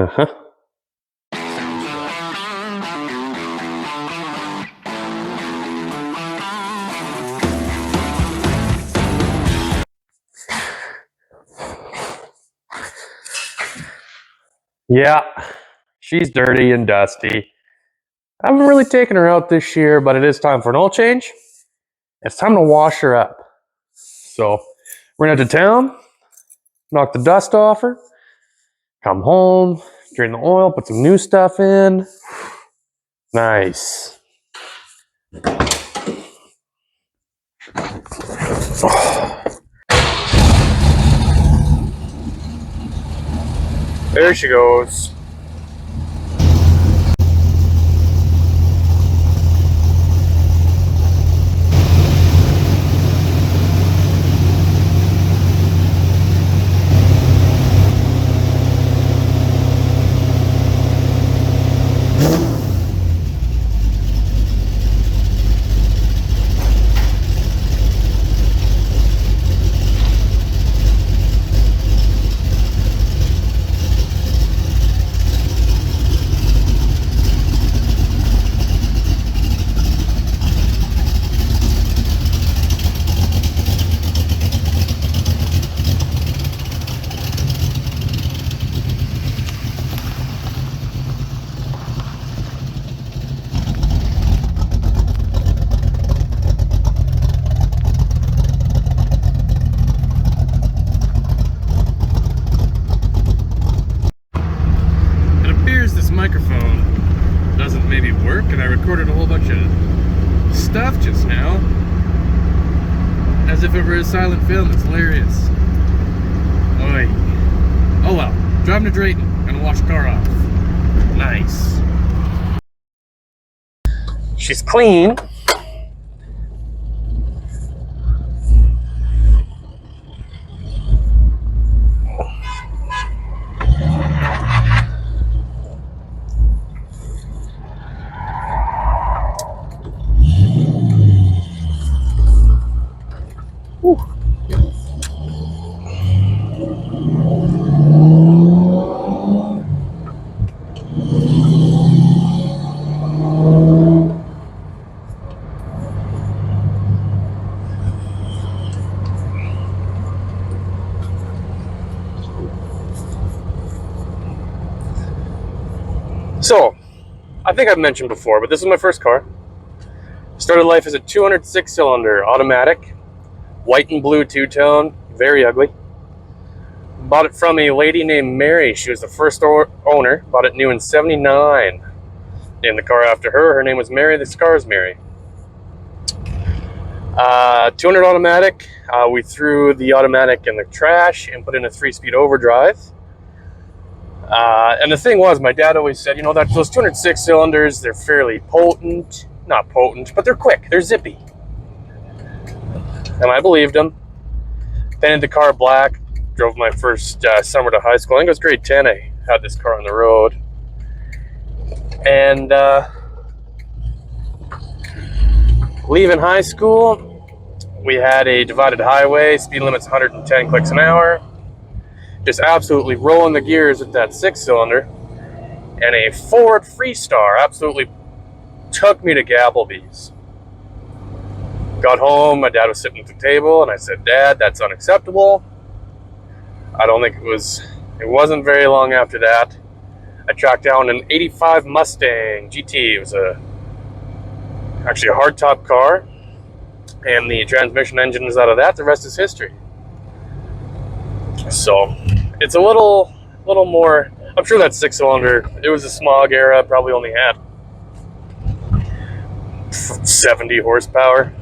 Uh-huh. Yeah, she's dirty and dusty. I haven't really taken her out this year, but it is time for an oil change. It's time to wash her up. So we're gonna head to town, knock the dust off her, come home, drain the oil, put some new stuff in. Nice. There she goes. This microphone doesn't maybe work, and I recorded a whole bunch of stuff just now as if it were a silent film. It's hilarious. Oy. Oh well, driving to Drayton, gonna wash the car off. Nice. She's clean. So, I think I've mentioned before, but this is my first car. Started life as a 206-cylinder automatic, white and blue two-tone, very ugly. Bought it from a lady named Mary. She was the first owner. Bought it new in '79. Named the car after her. Her name was Mary. This car is Mary. 200 automatic. We threw the automatic in the trash and put in a 3-speed overdrive. And the thing was, my dad always said, you know, that those 206 cylinders, they're fairly potent. Not potent, but they're quick. They're zippy. And I believed him. Painted the car black. Drove my first summer to high school. I think it was grade 10. I had this car on the road. And leaving high school, we had a divided highway. Speed limit's 110 clicks an hour. Just absolutely rolling the gears with that 6-cylinder. And a Ford Freestar absolutely took me to Gapplebee's. Got home, my dad was sitting at the table, and I said, "Dad, that's unacceptable." I don't think it wasn't very long after that, I tracked down an 85 Mustang GT. It was actually a hardtop car, and the transmission engine was out of that. The rest is history. So it's a little more. I'm sure that 6-cylinder, it was a smog era, probably only had 70 horsepower.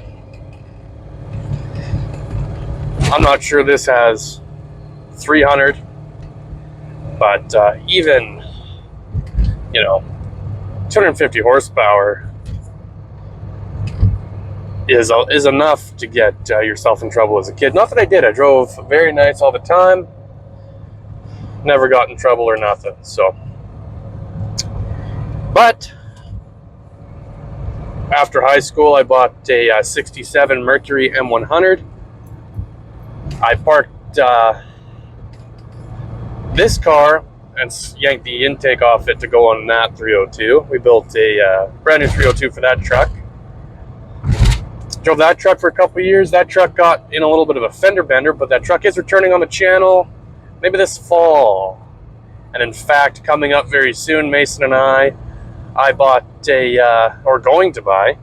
I'm not sure this has 300, but even, 250 horsepower is enough to get yourself in trouble as a kid. Not that I did. I drove very nice all the time. Never got in trouble or nothing. So, but after high school, I bought a 67 Mercury M100. I parked this car and yanked the intake off it to go on that 302. We built a brand new 302 for that truck. Drove that truck for a couple of years. That truck got in a little bit of a fender bender, but that truck is returning on the channel maybe this fall. And in fact, coming up very soon, Mason and I bought or going to buy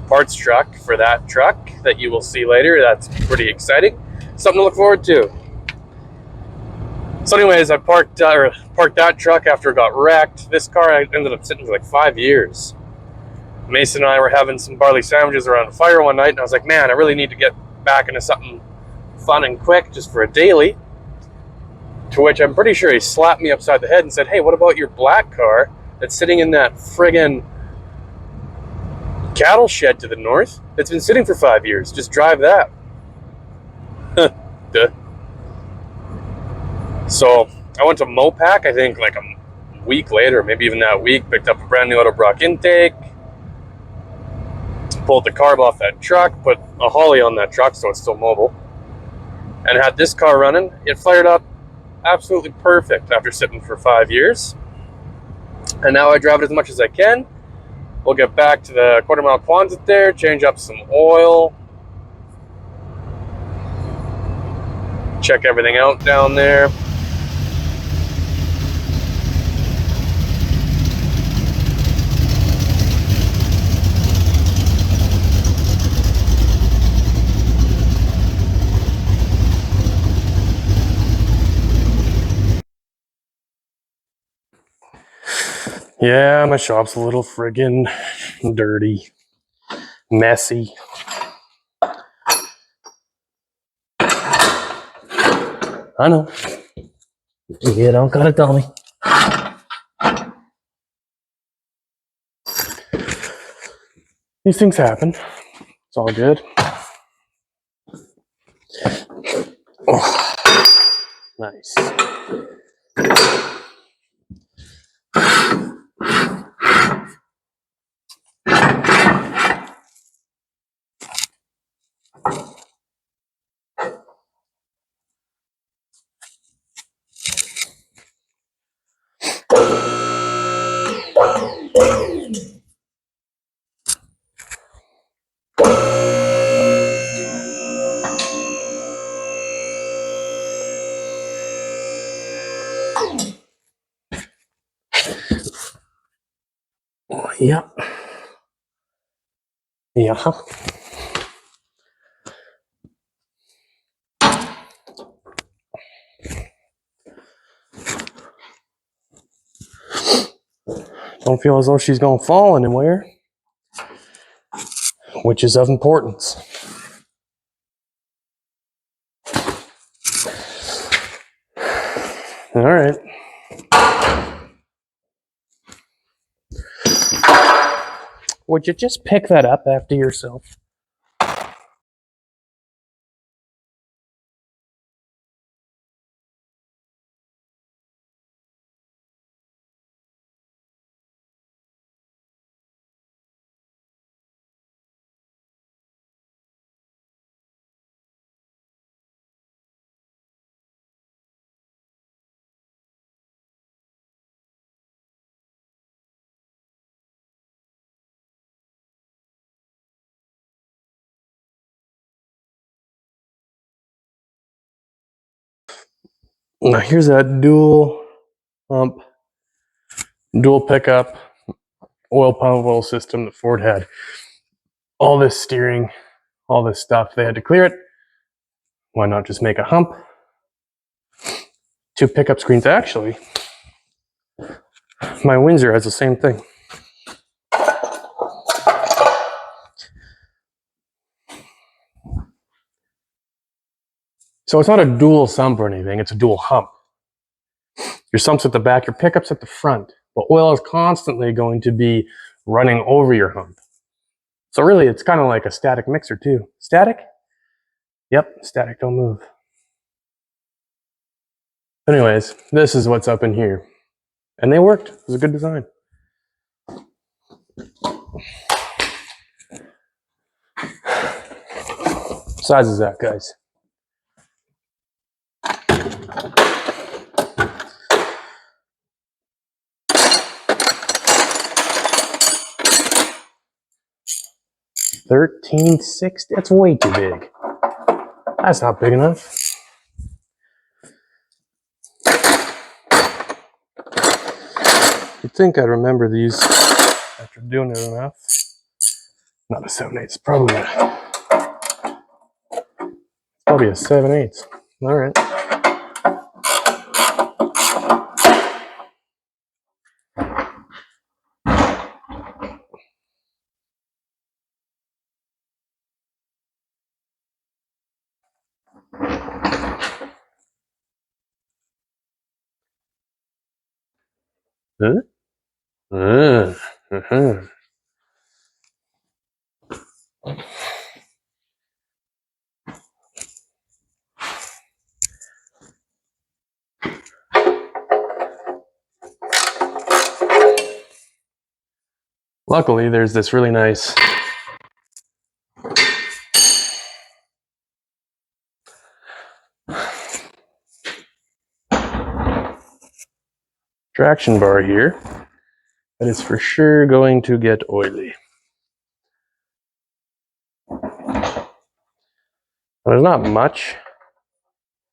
parts truck for that truck that you will see later. That's pretty exciting. Something to look forward to. So anyways, I parked that truck after it got wrecked. This car I ended up sitting for like 5 years. Mason and I were having some barley sandwiches around a fire one night, and I was like, man, I really need to get back into something fun and quick just for a daily. To which I'm pretty sure he slapped me upside the head and said, hey, what about your black car that's sitting in that friggin' cattle shed to the north? It's been sitting for 5 years. Just drive that. Duh. So I went to Mopac, I think like a week later, maybe even that week, picked up a brand new Autobrock intake, pulled the carb off that truck, put a Holly on that truck so it's still mobile, and had this car running. It fired up absolutely perfect after sitting for 5 years. And now I drive it as much as I can. We'll get back to the quarter-mile Quonset there, change up some oil, check everything out down there. Yeah, my shop's a little friggin' dirty, messy. I know. You don't gotta tell me. These things happen. It's all good. Oh, nice. Yeah. Yeah. Don't feel as though she's gonna fall anywhere, which is of importance. All right. Would you just pick that up after yourself? Now here's that dual pump, dual pickup, oil pump, oil system that Ford had. All this steering, all this stuff, they had to clear it. Why not just make a hump? 2 pickup screens. Actually, my Windsor has the same thing. So it's not a dual sump or anything, it's a dual hump. Your sump's at the back, your pickup's at the front. But oil is constantly going to be running over your hump. So really, it's kind of like a static mixer too. Static? Yep, static, don't move. Anyways, this is what's up in here. And they worked, it was a good design. What size is that, guys? 1360. That's way too big. That's not big enough. You'd think I'd remember these after doing it enough. Not a 7/8. It's probably a 7/8. All right. Huh? Luckily, there's this really nice traction bar here that is for sure going to get oily. There's not much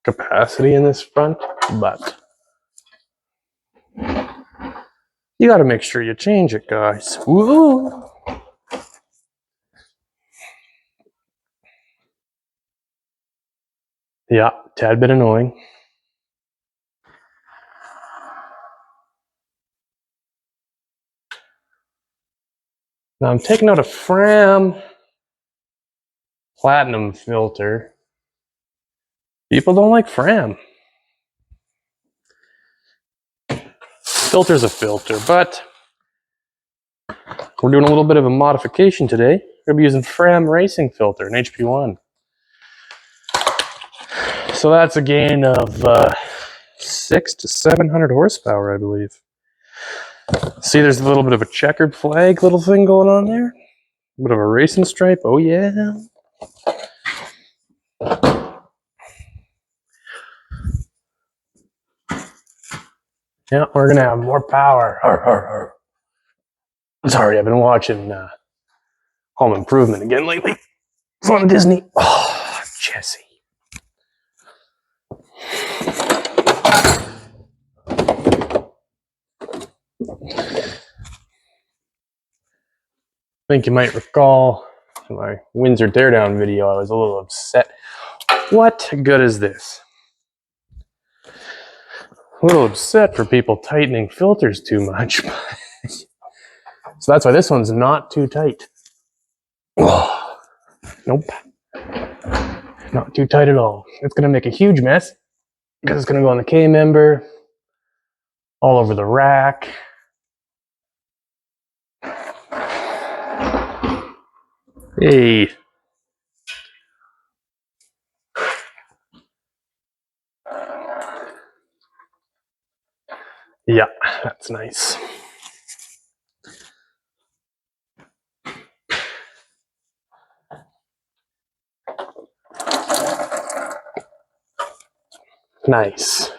capacity in this front, but you got to make sure you change it, guys. Woo! Yeah, tad bit annoying. Now I'm taking out a Fram Platinum filter. People don't like Fram. Filter's a filter, but we're doing a little bit of a modification today. We're going to be using Fram RACING filter, an HP1. So that's a gain of 600 to 700 horsepower, I believe. See, there's a little bit of a checkered flag little thing going on there. A bit of a racing stripe. Oh, yeah. Yeah, we're going to have more power. Sorry, I've been watching Home Improvement again lately. It's on Disney. Oh, Jesse. I think you might recall in my Windsor teardown video, I was a little upset. What good is this? A little upset for people tightening filters too much. So that's why this one's not too tight. Oh, nope. Not too tight at all. It's going to make a huge mess because it's going to go on the K-member, all over the rack. Hey. Yeah, that's nice. Nice.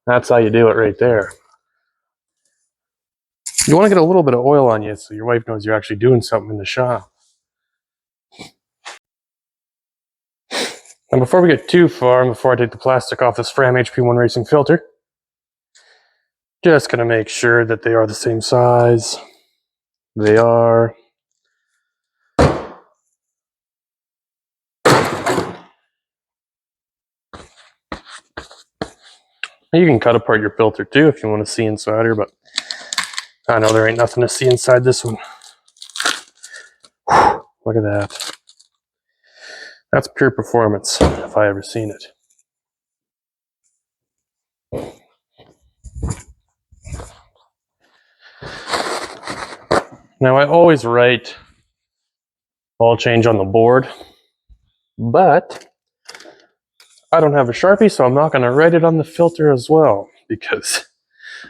That's how you do it right there. You want to get a little bit of oil on you so your wife knows you're actually doing something in the shop. And before we get too far, before I take the plastic off this Fram HP1 Racing filter, just going to make sure that they are the same size. They are. You can cut apart your filter too if you want to see inside her, but I know there ain't nothing to see inside this one. Whew, look at that. That's pure performance, if I ever seen it. Now I always write ball change on the board, but I don't have a Sharpie, so I'm not going to write it on the filter as well, because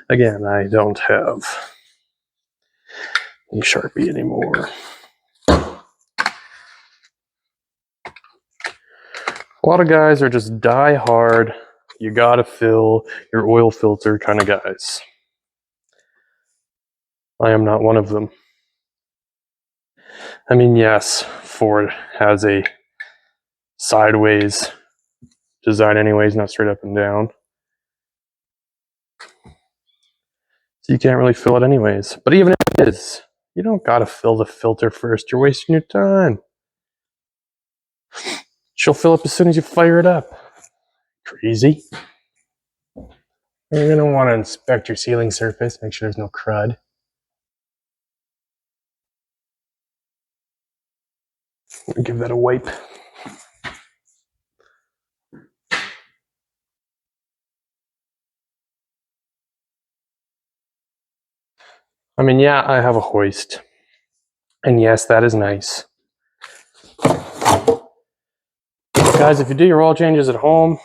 again, I don't have a Sharpie anymore. A lot of guys are just die hard, you gotta fill your oil filter kind of guys. I am not one of them. I mean, yes, Ford has a sideways design anyways, not straight up and down. So you can't really fill it anyways. But even if it is, you don't gotta fill the filter first. You're wasting your time. She'll fill up as soon as you fire it up. Crazy. You're gonna want to inspect your sealing surface, make sure there's no crud. Give that a wipe. I mean, yeah, I have a hoist. And yes, that is nice. Guys, if you do your oil changes at home,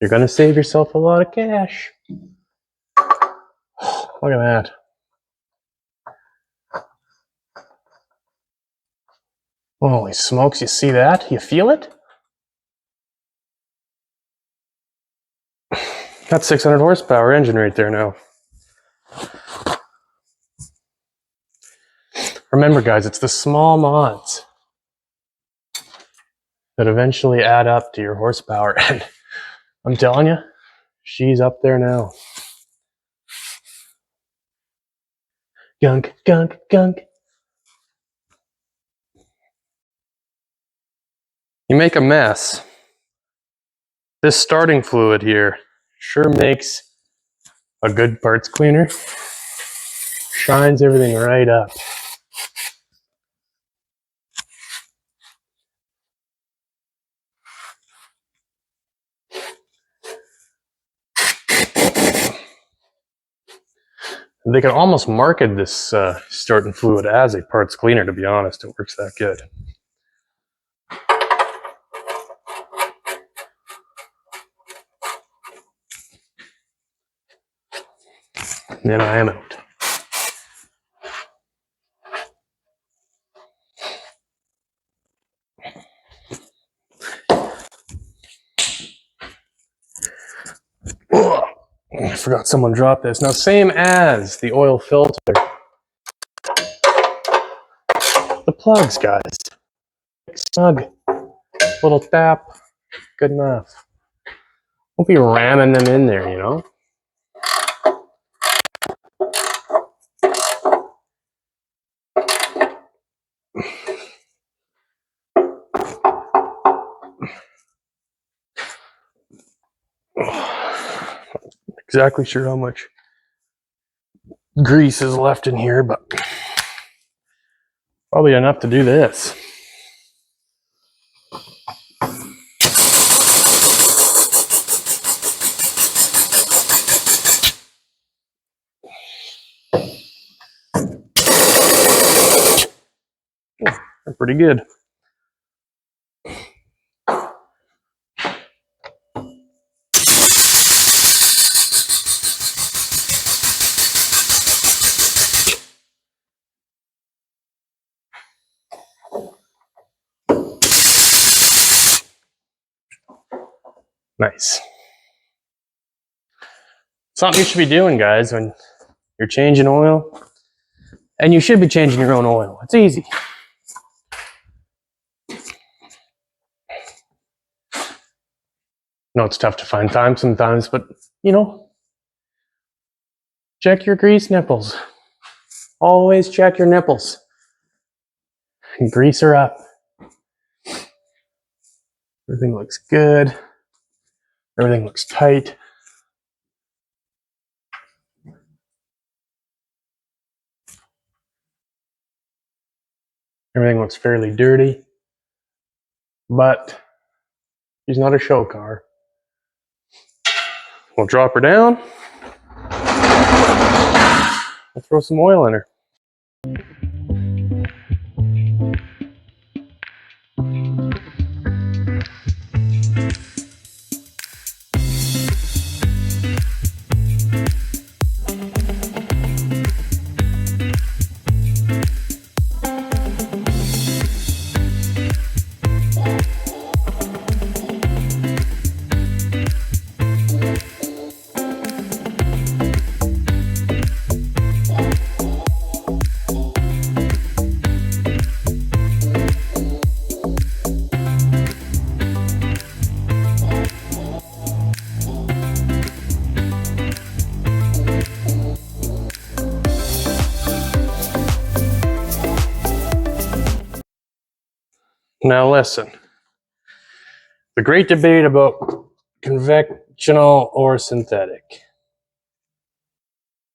you're going to save yourself a lot of cash. Look at that. Holy smokes, you see that? You feel it? Got 600 horsepower engine right there now. Remember, guys, it's the small mods that eventually add up to your horsepower. And I'm telling you, she's up there now. Gunk, gunk, gunk. You make a mess. This starting fluid here sure makes a good parts cleaner. Shines everything right up. They can almost market this starting fluid as a parts cleaner, to be honest. It works that good. And then I am out. Ugh. I forgot someone dropped this. Now, same as the oil filter. The plugs, guys. Snug. Little tap. Good enough. Don't be ramming them in there, you know? Exactly sure how much grease is left in here, but probably enough to do this. They're pretty good. Nice. Something you should be doing, guys, when you're changing oil. And you should be changing your own oil. It's easy. No, it's tough to find time sometimes, but, you know, check your grease nipples. Always check your nipples. Grease her up. Everything looks good. Everything looks tight. Everything looks fairly dirty. But she's not a show car. We'll drop her down. We'll throw some oil in her. Now listen, the great debate about conventional or synthetic.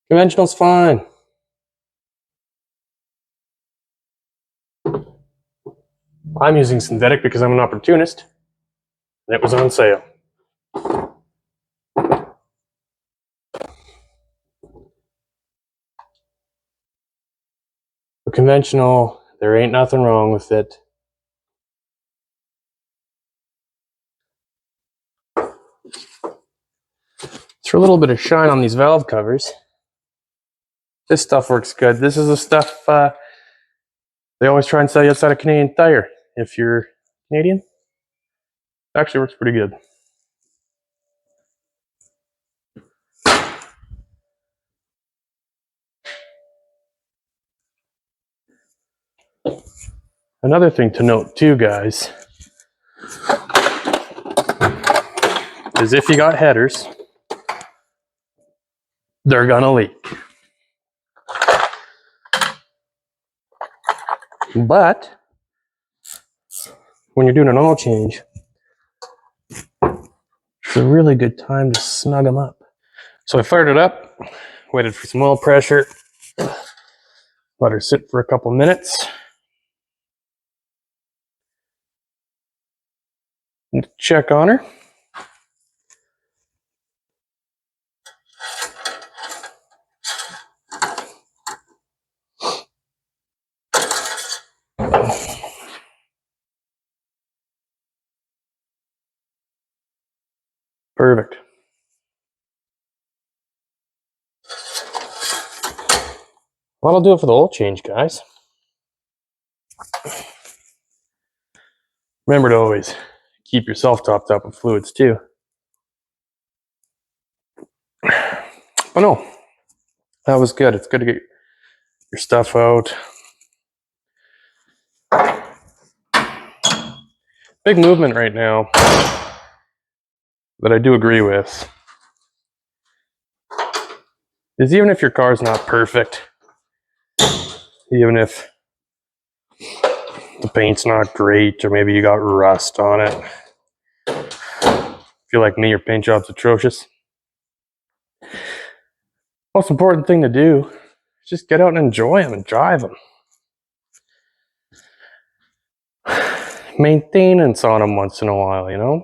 Conventional's fine. I'm using synthetic because I'm an opportunist. And it was on sale. The conventional, there ain't nothing wrong with it. Throw a little bit of shine on these valve covers. This stuff works good. This is the stuff they always try and sell you outside of Canadian Tire. If you're Canadian, it actually works pretty good. Another thing to note too, guys, is if you got headers, they're gonna leak. But when you're doing an oil change, it's a really good time to snug them up. So I fired it up, waited for some oil pressure, let her sit for a couple minutes. Check on her. Perfect. Well, that'll do it for the oil change, guys. Remember to always keep yourself topped up with fluids too. But no, that was good. It's good to get your stuff out. Big movement right now that I do agree with is even if your car's not perfect, even if the paint's not great, or maybe you got rust on it. If you're like me, your paint job's atrocious. Most important thing to do is just get out and enjoy them and drive them. Maintenance on them once in a while, you know?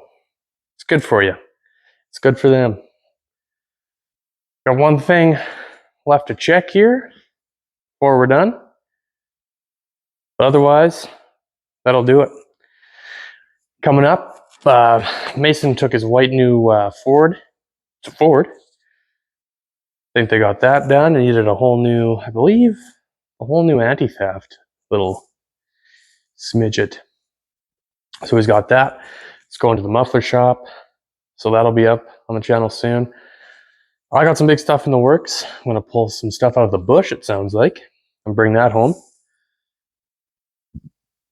It's good for you. It's good for them. Got one thing left to check here before we're done. But otherwise, that'll do it. Coming up, Mason took his white new Ford. It's a Ford. I think they got that done and needed a whole new, I believe, a whole new anti-theft little smidget. So he's got that. It's going to the muffler shop. So that'll be up on the channel soon. I got some big stuff in the works. I'm going to pull some stuff out of the bush, it sounds like, and bring that home.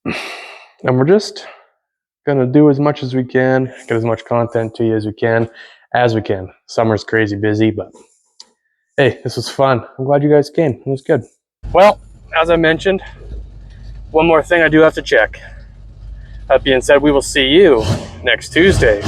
And we're just going to do as much as we can, get as much content to you as we can. Summer's crazy busy, but hey, this was fun. I'm glad you guys came. It was good. Well, as I mentioned, one more thing I do have to check. That being said, we will see you next Tuesday.